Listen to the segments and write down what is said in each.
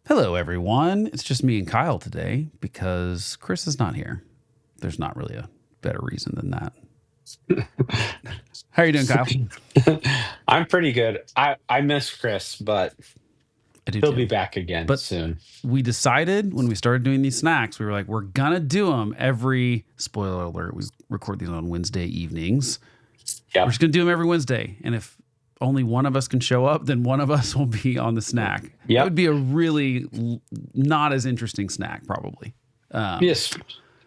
Hello, everyone. It's just me and Kyle today because Chris is not here. There's not really a better reason than that. How are you doing, Kyle? I'm pretty good. I miss Chris, but I do he'll too. be back again But soon. we decided when we started doing these snacks, we were like, we're going to do them every, spoiler alert, we record these on Wednesday evenings. We're Yep. just going to do them every Wednesday. And if only one of us can show up, then one of us will be on the snack. It would Yep. be a really not as interesting snack, probably. Yes.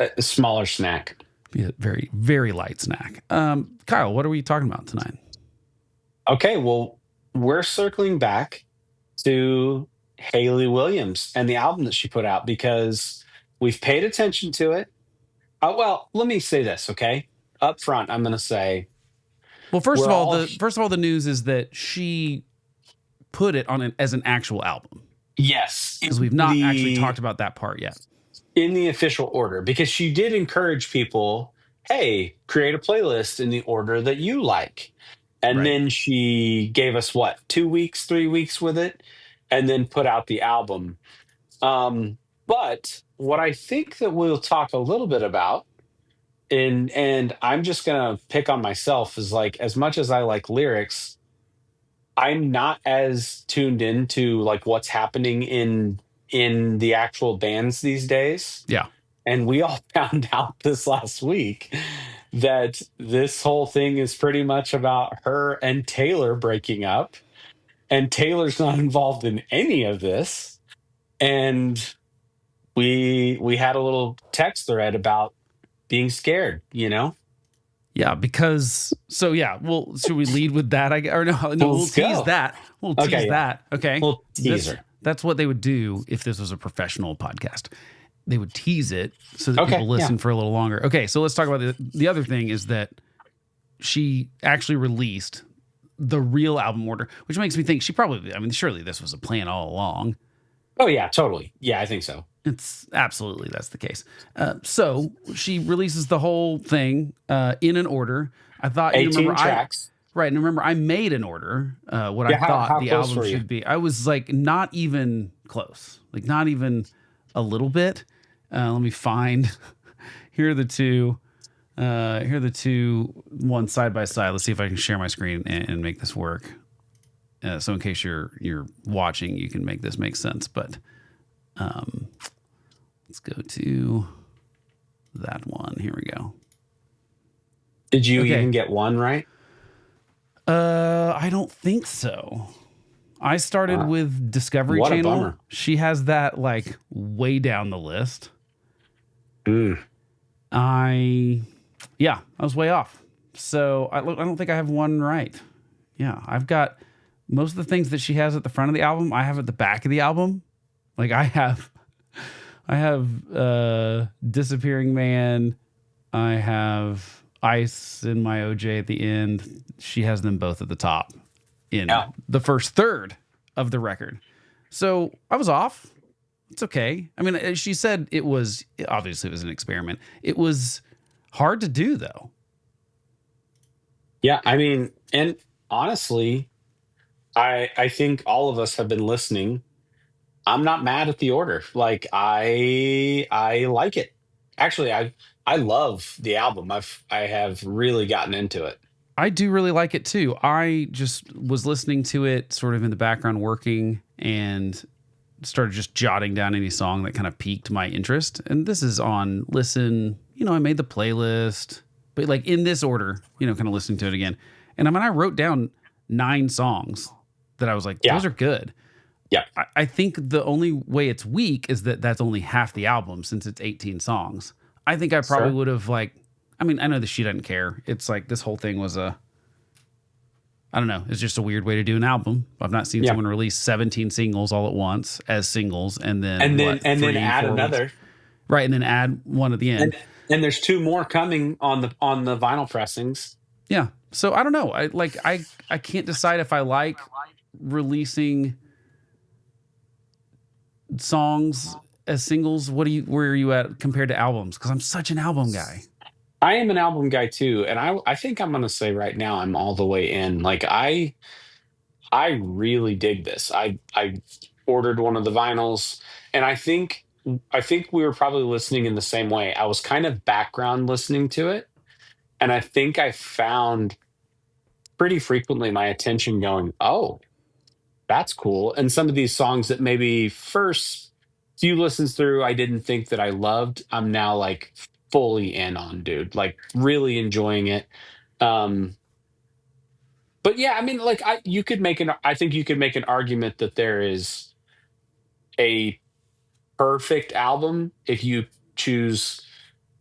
A smaller snack. Be a very, very light snack. Kyle, what are we talking about tonight? Okay, well, we're circling back to Hayley Williams and the album that she put out because we've paid attention to it. Well, let me say this, okay? Up front, I'm going to say Well, first of we're all, all the news is that she put it on as an actual album yes, because we've not actually talked about that part yet. in the official order because she did encourage people, hey, create a playlist in the order that you like. And Right. then she gave us what, 2 weeks, 3 weeks with it, and then put out the album. But what I think that we'll talk a little bit about, and I'm just gonna pick on myself, is like as much as I like lyrics, I'm not as tuned into like what's happening in the actual bands these days. Yeah. And we all found out this last week that this whole thing is pretty much about her and Taylor breaking up. And Taylor's not involved in any of this. And we had a little text thread about being scared, you know? Yeah, because well, should we lead with that? Or no, we'll Let's tease go. that. We'll Okay, tease yeah. that. Okay. Little teaser. That's what they would do if this was a professional podcast. They would tease it so that Okay, people listen yeah. for a little longer. Okay, so let's talk about the other thing is that she actually released the real album order, which makes me think surely this was a plan all along. Oh yeah, totally. Yeah, I think so. It's absolutely that's the case. So she releases the whole thing in an order. I thought 18 tracks. Right, and remember I made an order what Yeah, I thought how the close album were you? should be. I was like not even close, like not even a little bit. Let me find. Here are the two. Here are the two, one side by side. Let's see if I can share my screen and make this work. So in case you're watching, you can make this make sense. But let's go to that one. Here we go. Did you Okay. even get one right? I don't think so. I started with Discovery what a Channel. bummer. She has that like way down the list. Mm. I was way off. So I don't think I have one right. Yeah, I've got most of the things that she has at the front of the album. I have at the back of the album. Like I have Disappearing Man. I have Ice in my OJ at the end. She has them both at the top in the first third of the record. So I was off. It's okay. I mean, she said it was an experiment. It was hard to do though. Yeah, I mean, and honestly, I think all of us have been listening. I'm not mad at the order. Like I like it. Actually, I love the album. I have really gotten into it. I do really like it too. I just was listening to it sort of in the background working and started just jotting down any song that kind of piqued my interest. And this is on listen, I made the playlist, but like in this order, kind of listening to it again. And I wrote down 9 songs that I was like, Yeah. those are good. Yeah. I think the only way it's weak is that that's only half the album since it's 18 songs. I think I probably Sure. would have I know that she doesn't care. It's like this whole thing was I don't know. It's just a weird way to do an album. I've not seen someone release 17 singles all at once as singles and then then add another. Right, and then add one at the end. And there's 2 more coming on the vinyl pressings. Yeah. So I don't know. I can't decide if I like releasing songs as singles. Where are you at compared to albums? Because I'm such an album guy. I am an album guy too, and I think I'm going to say right now I'm all the way in. Like I really dig this. I ordered one of the vinyls, and I think we were probably listening in the same way. I was kind of background listening to it, and I think I found pretty frequently my attention going, "Oh, that's cool." And some of these songs that maybe first few listens through I didn't think that I loved, I'm now like fully in on, dude. Like really enjoying it. Um but yeah, I mean like I think you could make an argument that there is a perfect album if you choose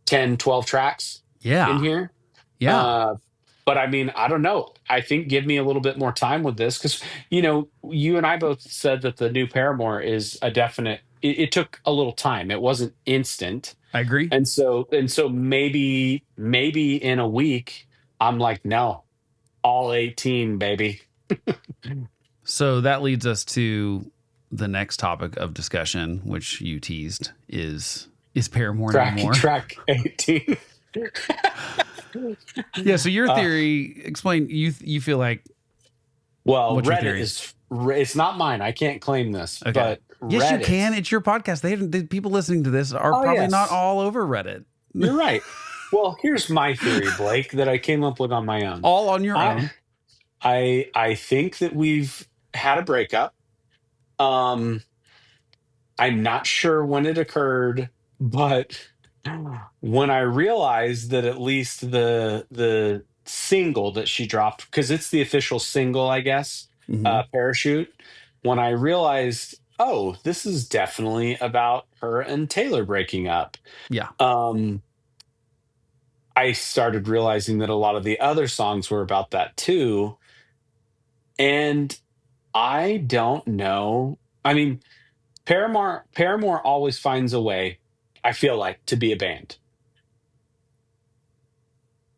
10, 12 tracks in Yeah. here. Yeah. Uh but I mean, I don't know. I think give me a little bit more time with this because you and I both said that the new Paramore is a definite. It took a little time. It wasn't instant, I agree. and so maybe in a week I'm like, no, all 18, baby. So that leads us to the next topic of discussion, which you teased is Paramore no Track more. track 18. Yeah. So your Uh, theory, explain. You feel like well, what's your Reddit theory? is it's not mine. I can't claim this, Okay. but Yes, you Reddit. can. It's your podcast. The people listening to this are Oh probably not yes, all over Reddit. you're right. Well, here's my theory, Blake, that I came up with on my own. All on your I own. I think that we've had a breakup. Um, I'm not sure when it occurred, but when I realized that at least the single that she dropped, because it's the official single, I guess, Hmm. Parachute. When I realized, oh, this is definitely about her and Taylor breaking up. Yeah. Um, I started realizing that a lot of the other songs were about that too. And I don't know. I mean, Paramore always finds a way, I feel like, to be a band.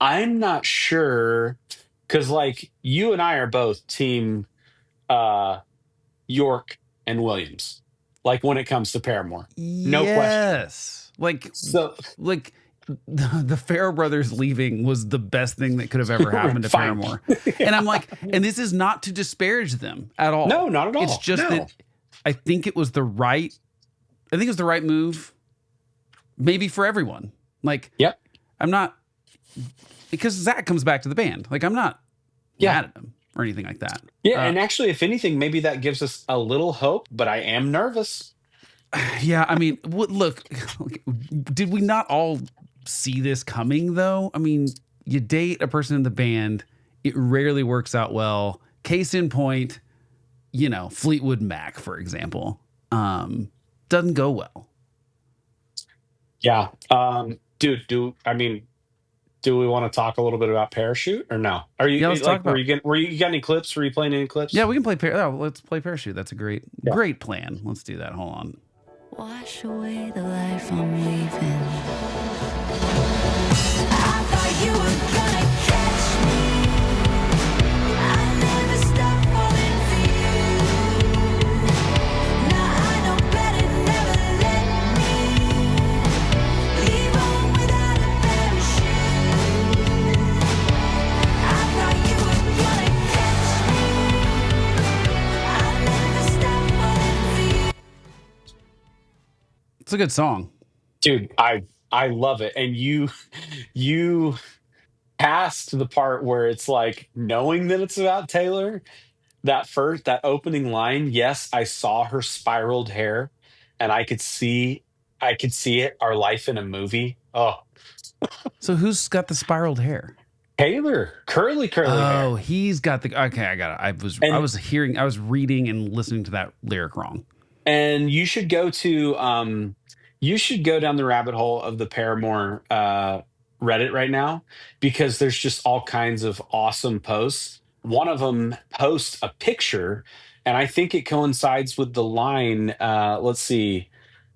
I'm not sure because like you and I are both team uh York and Williams. Like when it comes to Paramore. No question. Yes. So Like the Farrow brothers leaving was the best thing that could have ever happened to fine. Paramore. And I'm Yeah. like, and this is not to disparage them at all. No, not at It's all. just No. that I think it was the right I think it was the right move maybe for everyone. Like Yep. I'm not because Zach comes back to the band. Like I'm not Yeah. mad at him or anything like that. Yeah, and actually if anything maybe that gives us a little hope, but I am nervous. Yeah, I mean, look, did we not all see this coming though? I mean, you date a person in the band, it rarely works out well. Case in point, Fleetwood Mac, for example, doesn't go well. Yeah. Dude, do we want to talk a little bit about Parachute or no? Are Yeah, you let's talk like about. were you got any clips? Were you playing any Yeah, clips? we can play. Let's play Parachute. That's a Yeah. great plan. Let's do that. Hold on. Wash away the life I'm weaving. I thought you were gonna catch me. I never stopped falling for you. Now I know better, never let me leave home without a parachute. I thought you were gonna catch me. I never stopped falling for you. It's a good song. Dude, I love it. And you passed the part where it's like knowing that it's about Taylor, that opening line, yes, I saw her spiraled hair and I could see it, our life in a movie. Oh, So who's got the spiraled hair? Taylor, curly Oh, hair. he's got the. Okay, I got it. And I was reading and listening to that lyric wrong. and you should go down the rabbit hole of the Paramore Reddit right now because there's just all kinds of awesome posts. One of them posts a picture, and I think it coincides with the line. Let's see.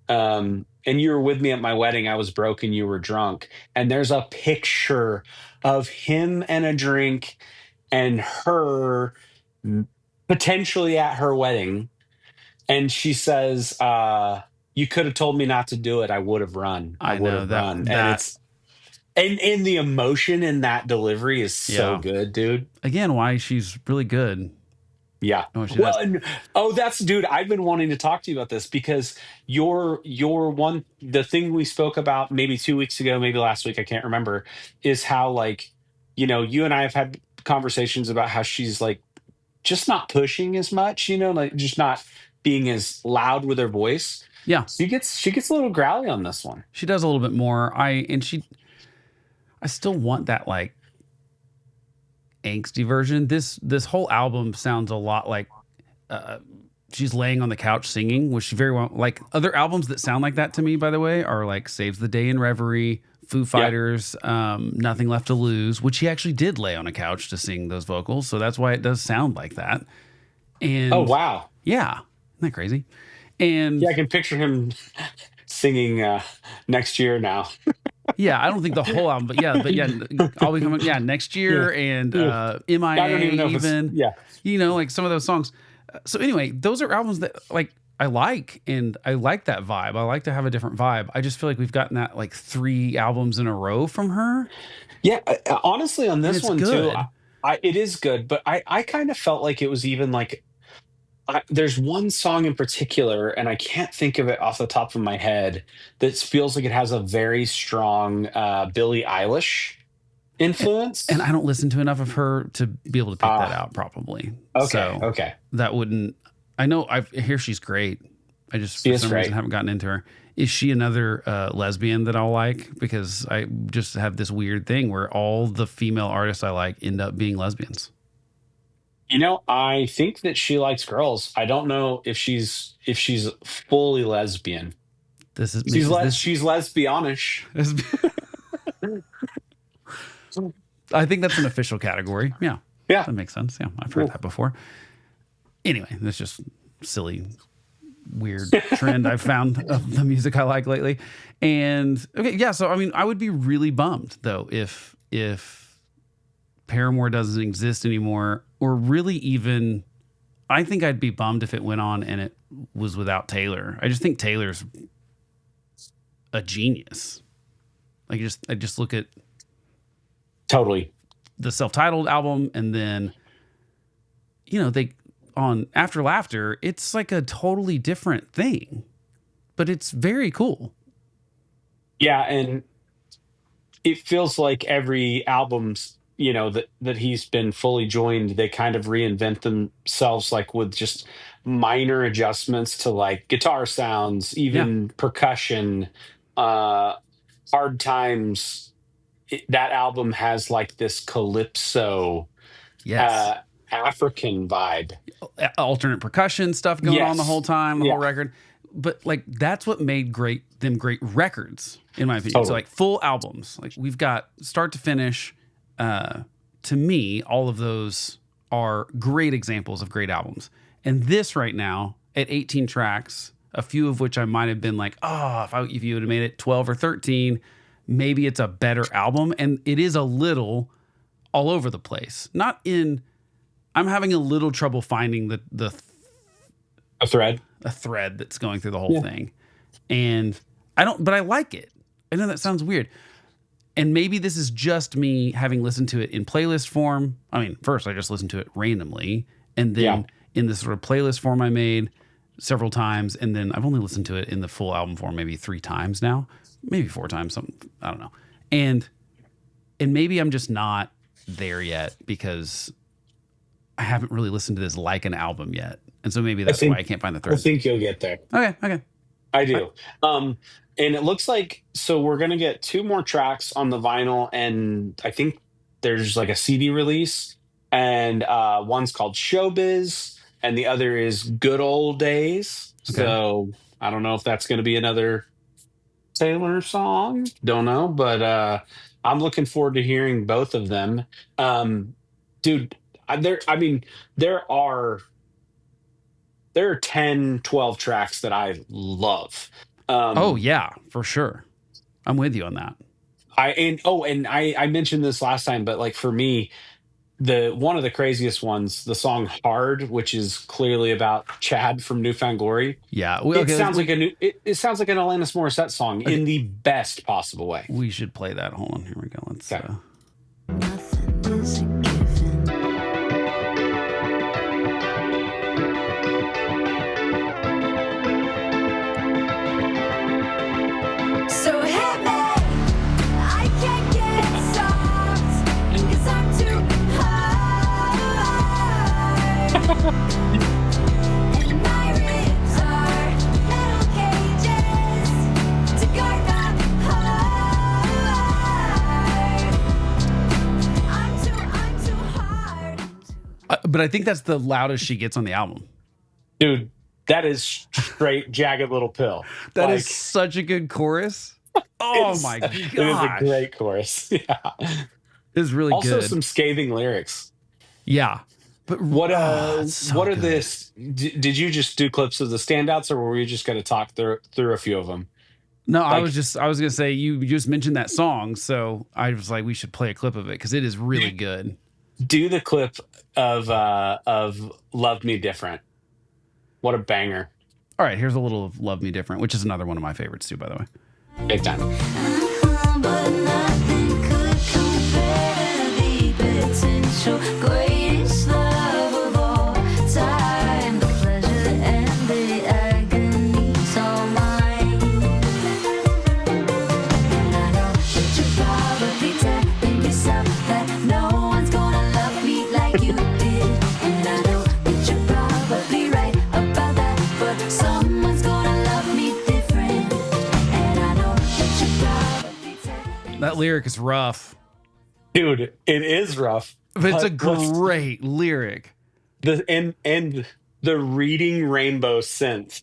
And you were with me at my wedding. I was broke and you were drunk. And there's a picture of him and a drink and her potentially at her wedding, and she says, "You could have told me not to do it. I would have run. I I would know have that run." And that and the emotion in that delivery is so yeah. good, dude. Again, why she's really good. Yeah. Oh, she Well, does. that's dude. I've been wanting to talk to you about this because the thing we spoke about maybe 2 weeks ago, maybe last week, I can't remember, is how like you and I have had conversations about how she's like just not pushing as much, like just not being as loud with her voice. Yeah, She gets a little growly on this one. she does a little bit more. I still want that like angsty version. This whole album sounds a lot like she's laying on the couch singing, which she very well like. Other albums that sound like that to me, by the way, are like Saves the Day in Reverie, Foo Fighters, Nothing Left to Lose, which he actually did lay on a couch to sing those vocals. So that's why it does sound like that. And Oh wow. yeah, isn't that crazy? And Yeah, I can picture him singing next year now. yeah, I don't think the whole album, but yeah, I'll be coming. Yeah, next year and MIA I don't even know if even. yeah. Like some of those songs. So anyway, those are albums that like I like, and I like that vibe. I like to have a different vibe. I just feel like we've gotten that like 3 albums in a row from her. Yeah, honestly, on this it's one good. too, it is good, but I kind of felt like it was even like there's one song in particular, and I can't think of it off the top of my head, that feels like it has a very strong Billie Eilish influence. And I don't listen to enough of her to be able to pick that out properly. Okay. That wouldn't. I know. I hear she's great. I just She for is some great. reason haven't gotten into her. Is she another lesbian that I'll like? Because I just have this weird thing where all the female artists I like end up being lesbians. I think that she likes girls. I don't know if she's fully lesbian. This is She's lesbianish. I think that's an official category. Yeah. Yeah. That makes sense. Yeah. I've heard that before. Anyway, that's just silly, weird trend I've found of the music I like lately. And okay. Yeah. So, I mean, I would be really bummed though if Paramore doesn't exist anymore, or really even, I think I'd be bummed if it went on and it was without Taylor. I just think Taylor's a genius. Like I just look at Totally. the self-titled album, and then they on After Laughter, it's like a totally different thing, but it's very cool. Yeah, and it feels like every album's that he's been fully joined, they kind of reinvent themselves, like with just minor adjustments to like guitar sounds, even percussion. Hard Times, that album has like this calypso, Yes. African vibe, Alternate percussion stuff going on the whole time, the whole Yeah. record. But like that's what made them great records, in my opinion. Totally. So like full albums, like we've got start to finish. To me, all of those are great examples of great albums. And this right now, at 18 tracks, a few of which I might have been like, if you would have made it 12 or 13, maybe it's a better album. And it is a little all over the place. I'm having a little trouble finding a thread. a thread that's going through the whole thing. And but I like it. I know that sounds weird. And maybe this is just me having listened to it in playlist form. I mean, first I just listened to it randomly, and then in this sort of playlist form I made several times, and then I've only listened to it in the full album form maybe 3 times now, maybe 4 times, something, I don't know. And maybe I'm just not there yet because I haven't really listened to this like an album yet. And so maybe that's why I can't find the thread. I think you'll get there. Okay. I do. And it looks like, so we're going to get 2 more tracks on the vinyl, and I think there's like a CD release, and one's called Showbiz, and the other is Good Old Days. Okay. So I don't know if that's going to be another Taylor song. Don't know, but I'm looking forward to hearing both of them. Dude, there are 10, 12 tracks that I love. Oh yeah, for sure. I'm with you on that. I mentioned this last time, but like for me, one of the craziest ones, the song "Hard," which is clearly about Chad from Newfound Glory. Yeah, It sounds like it sounds like an Alanis Morissette song in the best possible way. we should play that. Hold on, here we go. Let's. Okay. Nothing is a given. But I think that's the loudest she gets on the album. Dude, that is straight Jagged Little Pill. That is such a good chorus. Oh my gosh. It is a great chorus. Yeah. It's really also good. Also some scathing lyrics. Yeah. But what so what are good. this? Did you just do clips of the standouts, or were you just going to talk through a few of them? No, I was going to say, you just mentioned that song, so I was like, we should play a clip of it because it is really good. Do the clip of Love Me Different. What a banger. All right, here's a little of Love Me Different, which is another one of my favorites too, by the way. Big time. But nothing could compare to the potential greatest love of all time. The pleasure and the agony's all mine. And I know that you're probably telling yourself that no one's gonna love me like you did. And I know that you're probably right about that, but someone's gonna love me different. And I know that you're probably telling That lyric is rough, Dude, it is rough. but it's a great lyric. And the reading rainbow synth.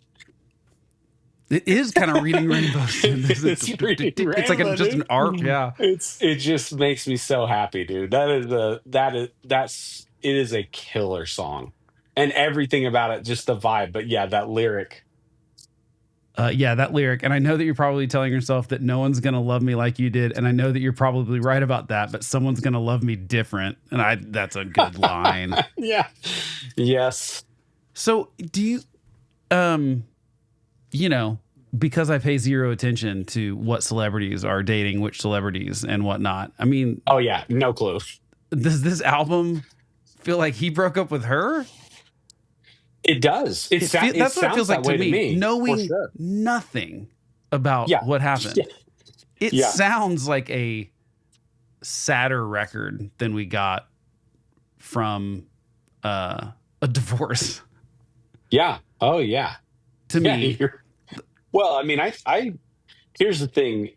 It is kind of reading rainbows. It's like just an arc. Yeah. It just makes me so happy, dude. It is a killer song. And everything about it, just the vibe. But yeah, that lyric. That lyric. And I know that you're probably telling yourself that no one's going to love me like you did. And I know that you're probably right about that, but someone's going to love me different. And that's a good line. Yeah. Yes. So do you, because I pay zero attention to what celebrities are dating which celebrities and whatnot. I mean, oh yeah, no clue. Does this album feel like he broke up with her? It does. That's what it feels like to me. Knowing nothing about what happened. Yeah. It sounds like a sadder record than we got from a divorce. Yeah. Oh yeah. To me. Well, I mean, I here's the thing.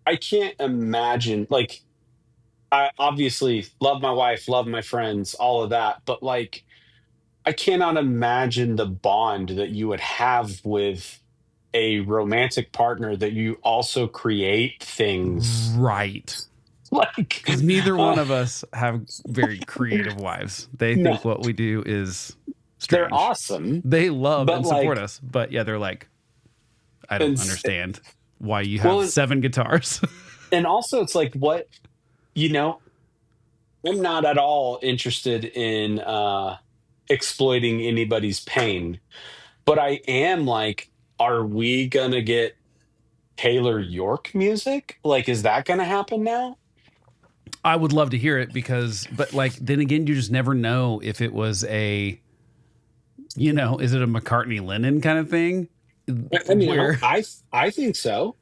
I can't imagine, like, I obviously love my wife, love my friends, all of that, but like, I cannot imagine the bond that you would have with a romantic partner that you also create things. Right. Like, because neither one of us have very creative wives. They think what we do is strange. They're awesome. They love and support us, but yeah, they're like, I don't understand why you have 7 guitars. And also it's like, I'm not at all interested in exploiting anybody's pain, but I am like, are we gonna get Taylor York music? Like, is that gonna happen now? I would love to hear it but like, then again, you just never know if it was is it a McCartney Lennon kind of thing? I mean, I think so.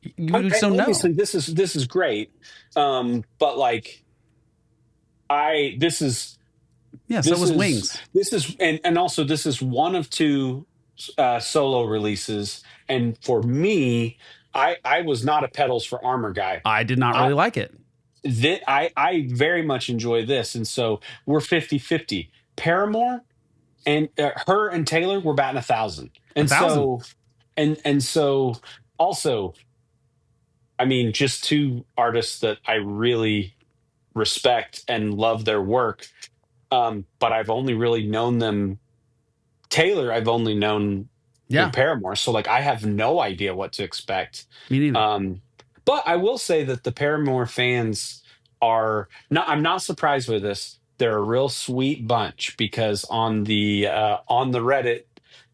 You just don't know. Obviously, this is great, but like, so was Wings. This is and also this is one of 2 solo releases, and for me, I was not a Pedals for Armor guy. I did not really like it. I very much enjoy this, and so we're 50-50. Paramore and her and Taylor were batting 1,000, and 1,000. so also, I mean, just 2 artists that I really respect and love their work. But I've only really known them. Taylor, I've only known through Paramore, so like I have no idea what to expect. Me neither. But I will say that the Paramore fans are not. I'm not surprised with this. They're a real sweet bunch, because on the Reddit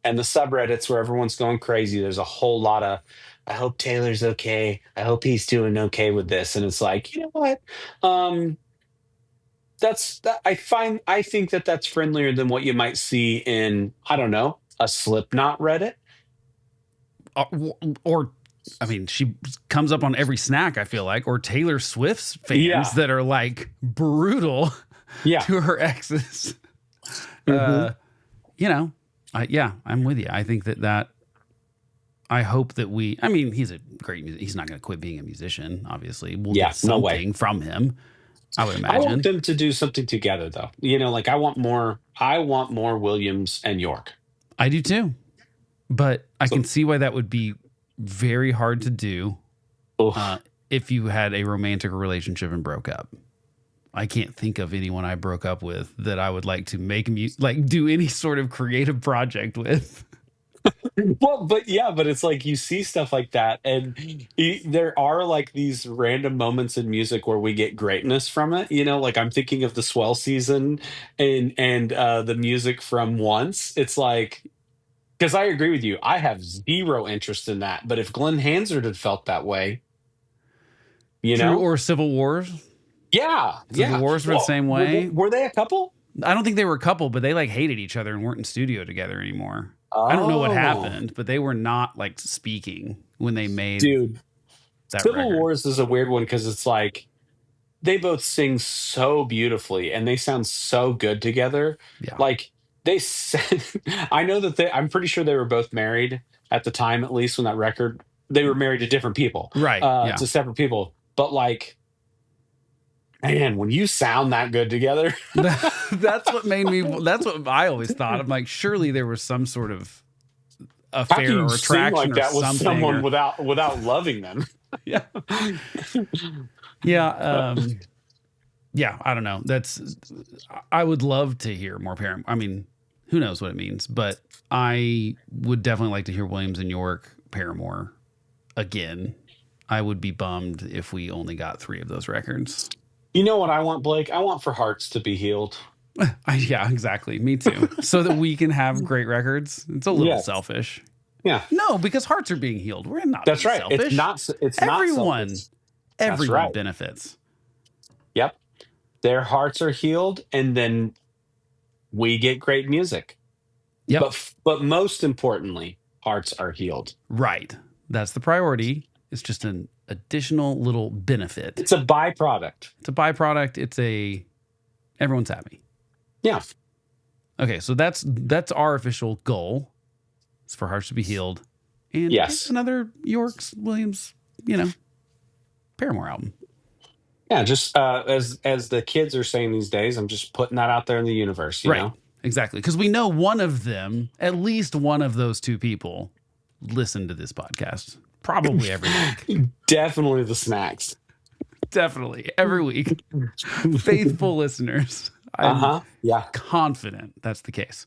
and the subreddits where everyone's going crazy, there's a whole lot of, I hope Taylor's okay. I hope he's doing okay with this. And it's like, you know what? I think that's friendlier than what you might see in, I don't know, a Slipknot Reddit. Or I mean, she comes up on every snack, I feel like, or Taylor Swift's fans that are like brutal to her exes. I'm with you. I think that I hope that he's a great musician. He's not going to quit being a musician, obviously. We'll get something from him. I would I want imagine. them to do something together, though. Like I want more Williams and York. I do too. But I can So, see why that would be very hard to do oof. if you had a romantic relationship and broke up. I can't think of anyone I broke up with that I would like to do any sort of creative project with. Well, but it's like you see stuff like that, and there are like these random moments in music where we get greatness from it. Like I'm thinking of the Swell season and the music from Once. It's like, because I agree with you, I have zero interest in that. But if Glenn Hansard had felt that way, you True, know, or Civil Wars. yeah, Civil yeah. Wars were the Well, same were they, way. were they a couple? I don't think they were a couple, but they like hated each other and weren't in studio together anymore. I don't know what Oh, happened, but they were not like speaking when they made dude, that Civil record. Wars is a weird one because it's like they both sing so beautifully and they sound so good together. Yeah. Like they said, I know that I'm pretty sure they were both married at the time, at least when that record, they were married to different people, Right. Yeah. to separate people. But like, man, when you sound that good together, That's what made me. That's what I always thought. I'm like, surely there was some sort of how can affair you or sing attraction like or that with something. someone Or, without loving them? yeah. Yeah. Yeah. I don't know. I would love to hear more Paramore. I mean, who knows what it means, but I would definitely like to hear Williams and York Paramore again. I would be bummed if we only got 3 of those records. You know what I want, Blake? I want For Hearts to Be Healed. Yeah, exactly. Me too. So that we can have great records. It's a little Yes. selfish. Yeah, No, because hearts are being healed. We're not that's being right. selfish. It's not. It's Everyone, not selfish. everyone right. benefits. Yep. Their hearts are healed, and then we get great music. Yep. But most importantly, hearts are healed. Right. That's the priority. It's just an additional little benefit. It's a byproduct. It's a byproduct. Everyone's happy. Yeah. Okay, so that's our official goal. It's for hearts to be healed. And Yes. another York's Williams, Paramore album. Yeah. Just as the kids are saying these days, I'm just putting that out there in the universe. You know. Exactly. Because we know one of them, at least one of those 2 people, listen to this podcast. Probably every week. Definitely the snacks. Definitely. Every week. Faithful listeners. I'm Yeah. confident that's the case.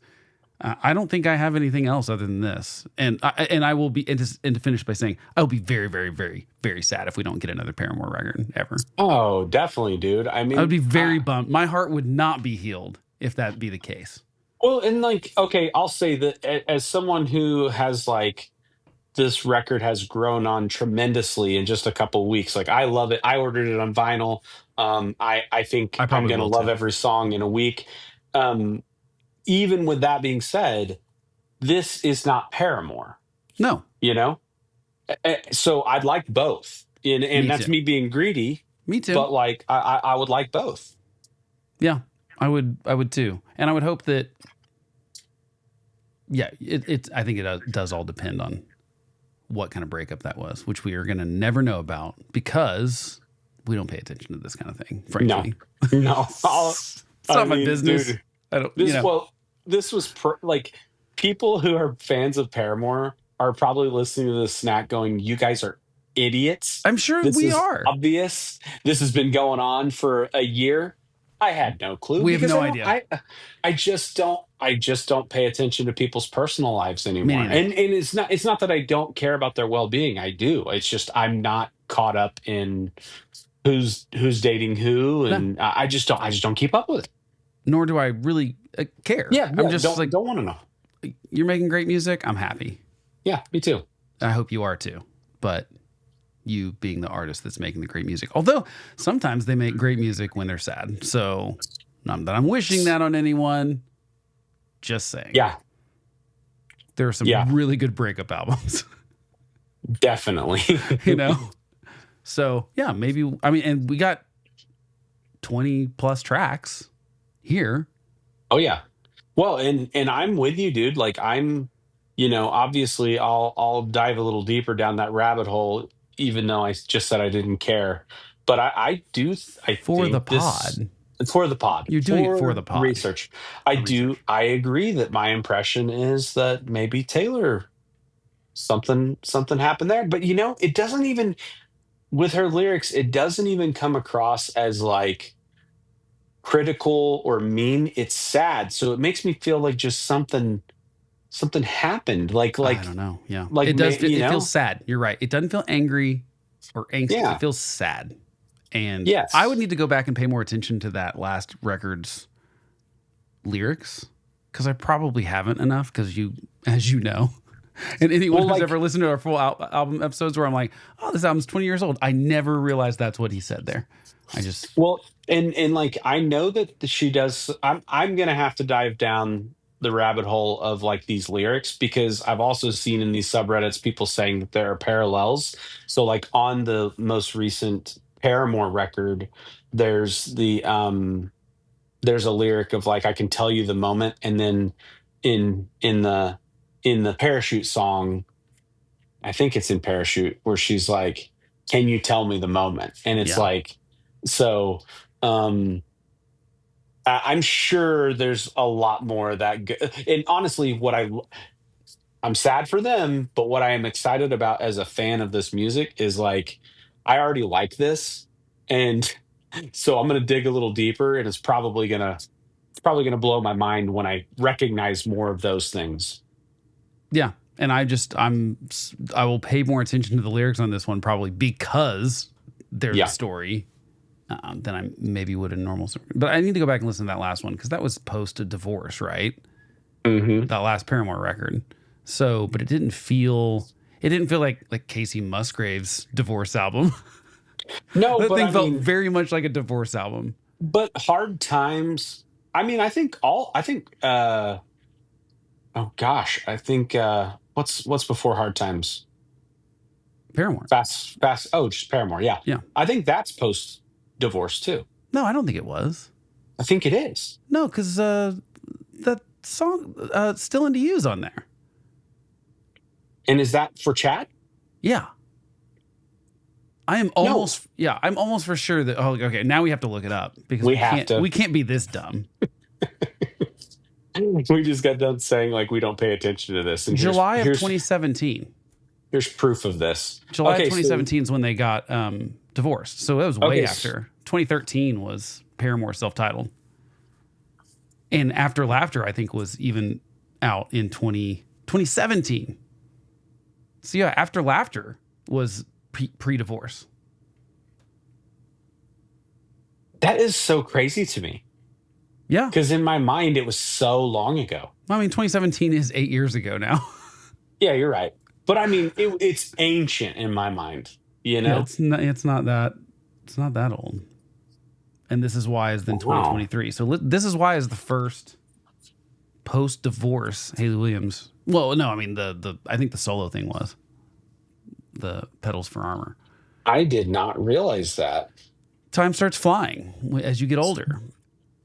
I don't think I have anything else other than this. And I will be, and to finish by saying, I'll be very, very, very, very sad if we don't get another Paramore record ever. Oh, definitely, dude. I mean, I would be very bummed. My heart would not be healed if that be the case. well, and like, okay, I'll say that as someone who has like this record has grown on tremendously in just a couple weeks. Like I love it. I ordered it on vinyl. I think I I'm probably gonna will love too. every song in a week. Even with that being said, this is not Paramore, No, you know? So I'd like both. And Me that's too. me being greedy, me too. but like I would like both. Yeah, I would too. And I would hope that, yeah, I think it does all depend on what kind of breakup that was, which we are going to never know about because we don't pay attention to this kind of thing, frankly. No. It's not my business. Dude, I don't, this was like people who are fans of Paramore are probably listening to this snack going, you guys are idiots. I'm sure This we is are. obvious. This has been going on for a year. I had no clue. We have because no I don't- idea. I just don't pay attention to people's personal lives anymore. neither. And it's not that I don't care about their well-being. I do. It's just I'm not caught up in who's dating who, and I just don't keep up with it. Nor do I really care. Yeah, I'm just don't want to know. you're making great music. I'm happy. Yeah, me too. I hope you are too. But you being the artist that's making the great music. Although sometimes they make great music when they're sad. So not that I'm wishing that on anyone. Just saying. Yeah, There are some really good breakup albums. definitely. So yeah, maybe, and we got 20 plus tracks here. Oh yeah. Well, and I'm with you, dude. Like I'm, obviously I'll dive a little deeper down that rabbit hole, even though I just said I didn't care. but I For the think this pod. for the pod. You're doing it for the pod. Research. Research. I agree that my impression is that maybe Taylor something happened there. But it doesn't even with her lyrics, it doesn't even come across as like critical or mean. It's sad. So it makes me feel like just something happened. Like I don't know. Yeah. like It does. you It know? feels sad. You're right. It doesn't feel angry or angsty. Yeah. It feels sad. And Yes. I would need to go back and pay more attention to that last record's lyrics because I probably haven't enough because as you know, and anyone who's ever listened to our full album episodes where I'm like, oh, this album's 20 years old. I never realized that's what he said there. And like I know that she does. I'm gonna have to dive down the rabbit hole of like these lyrics because I've also seen in these subreddits people saying that there are parallels. So like on the most recent Paramore record, there's there's a lyric of like I can tell you the moment, and then in the Parachute song, I think it's in Parachute where she's like, "Can you tell me the moment?" And it's like, so I'm sure there's a lot more of that. And honestly, I'm sad for them, but what I am excited about as a fan of this music is like, I already like this, and so I'm gonna dig a little deeper, and it's probably gonna blow my mind when I recognize more of those things. Yeah. And I will pay more attention to the lyrics on this one probably because there's a story than I maybe would in normal. But I need to go back and listen to that last one because that was post a divorce, right? Mm-hmm. That last Paramore record. So, but it didn't feel like Casey Musgrave's divorce album. No, that but thing felt very much like a divorce album. But Hard Times, I mean, I think oh gosh, I think what's before Hard Times? Paramore. Fast. Oh, just Paramore. Yeah. Yeah. I think that's post divorce too. No, I don't think it was. I think it is. No, because that song Still Into You's on there. And is that for Chad? Yeah. I'm almost for sure that. Oh, okay. Now we have to look it up because we can't be this dumb. We just got done saying like we don't pay attention to this. And July of 2017. Here's proof of this. July of 2017 is when they got divorced. So it was way after. 2013 was Paramore self-titled. And After Laughter, I think, was even out in 2017. So yeah, After Laughter was pre-divorce. That is so crazy to me. Yeah. Because in my mind, it was so long ago. I mean, 2017 is 8 years ago now. Yeah, you're right. But I mean, it's ancient in my mind, you know? Yeah, it's not that old. And This Is Why is then 2023. So This Is Why is the first post-divorce Hayley Williams. Well, no, I mean, I think the solo thing was the Petals for Armor. I did not realize that. Time starts flying as you get older.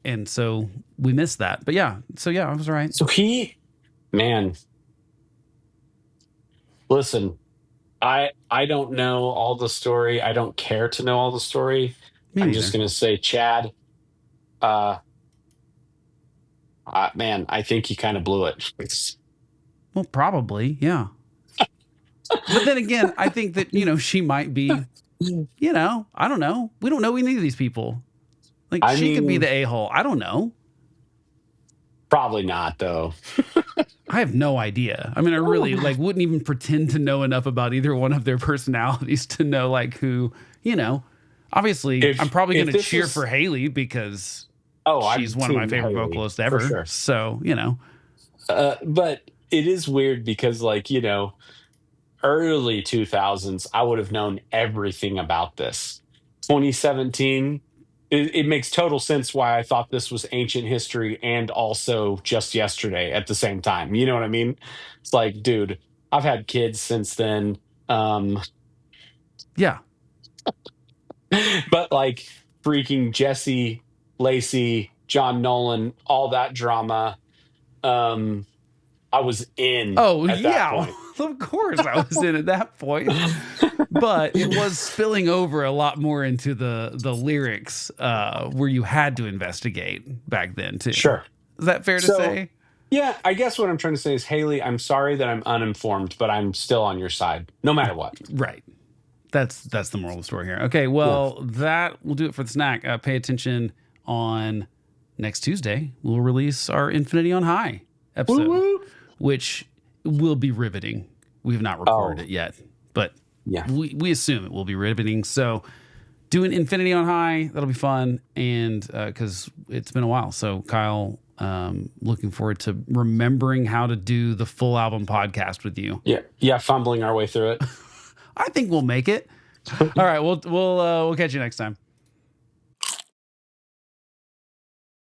And so we missed that. But yeah, I was right. So listen, I don't know all the story. I don't care to know all the story. I'm just going to say, Chad, man, I think he kind of blew it. Well, probably, yeah. But then again, I think that, she might be, I don't know. We don't know any of these people. Like, she could be the a-hole. I don't know. Probably not, though. I have no idea. I mean, I really wouldn't even pretend to know enough about either one of their personalities to know who, obviously I'm probably going to cheer for Hayley because she's one of my favorite vocalists ever. Sure. So, but it is weird because early 2000s, I would have known everything about this. 2017, it makes total sense why I thought this was ancient history and also just yesterday at the same time. You know what I mean? It's like, dude, I've had kids since then. Yeah. But like freaking Jesse, Lacey, John Nolan, all that drama. I was in. Oh, at that point. Of course I was in at that point. but it was spilling over a lot more into the lyrics where you had to investigate back then too. Sure. Is that fair to So, say? yeah, I guess what I'm trying to say is, Hayley, I'm sorry that I'm uninformed, but I'm still on your side, no matter what. Right. That's the moral of the story here. Okay, well, that will do it for the snack. Pay attention on next Tuesday. We'll release our Infinity on High episode, Woo-woo. which will be riveting. We've not recorded it yet, but Yeah. we assume it will be riveting. So doing Infinity on High, that'll be fun. And because it's been a while. So Kyle, looking forward to remembering how to do the full album podcast with you. Yeah, fumbling our way through it. I think we'll make it. All right, we'll catch you next time.